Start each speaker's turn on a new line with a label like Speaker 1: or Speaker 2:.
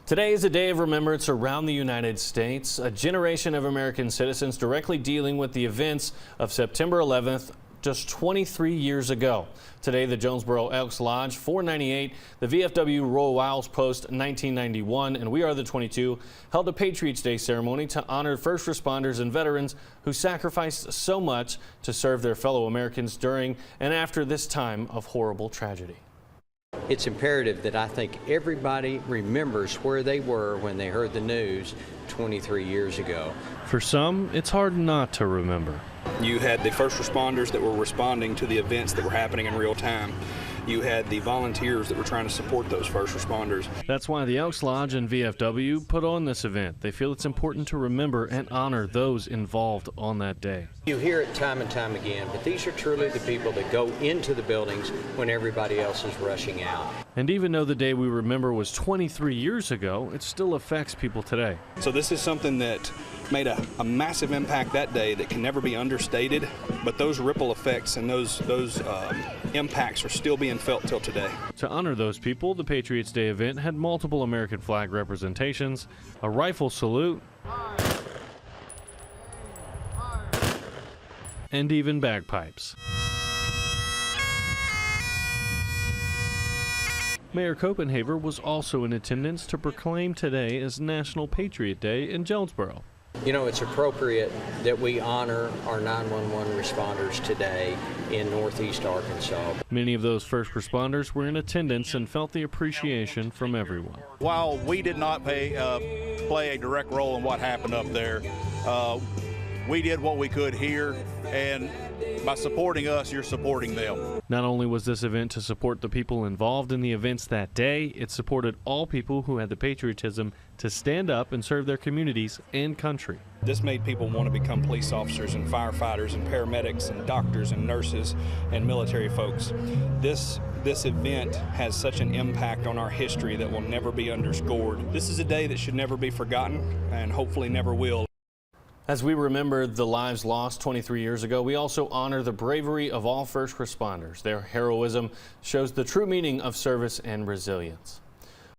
Speaker 1: Today is a day of remembrance around the United States, a generation of American citizens directly dealing with the events of September 11th, just 23 years ago. Today, the Jonesboro Elks Lodge 498, the VFW Royal Wiles Post 1991, and We Are the 22 held a Patriots Day ceremony to honor first responders and veterans who sacrificed so much to serve their fellow Americans during and after this time of horrible tragedy.
Speaker 2: It's imperative that I think everybody remembers where they were when they heard the news 23 years ago.
Speaker 1: For some, it's hard not to remember.
Speaker 3: You had the first responders that were responding to the events that were happening in real time. You had the volunteers that were trying to support those first responders.
Speaker 1: That's why the Elks Lodge and VFW put on this event. They feel it's important to remember and honor those involved on that day.
Speaker 2: You hear it time and time again, but these are truly the people that go into the buildings when everybody else is rushing out.
Speaker 1: And even though the day we remember was 23 years ago, it still affects people today.
Speaker 3: So this is something that made a massive impact that day that can never be understated, but those ripple effects and those impacts are still being felt till today.
Speaker 1: To honor those people, the Patriots Day event had multiple American flag representations, a rifle salute, and even bagpipes. Mayor Copenhaver was also in attendance to proclaim today as National Patriot Day in Jonesboro.
Speaker 2: You know, it's appropriate that we honor our 911 responders today in Northeast Arkansas.
Speaker 1: Many of those first responders were in attendance and felt the appreciation from everyone.
Speaker 4: While we did not play a direct role in what happened up there, we did what we could here, and by supporting us, you're supporting them.
Speaker 1: Not only was this event to support the people involved in the events that day, it supported all people who had the patriotism to stand up and serve their communities and country.
Speaker 3: This made people want to become police officers and firefighters and paramedics and doctors and nurses and military folks. This event has such an impact on our history that will never be underscored. This is a day that should never be forgotten and hopefully never will. As we remember the lives lost 23 years ago, we also honor the bravery of all first responders. Their heroism shows the true meaning of service and resilience.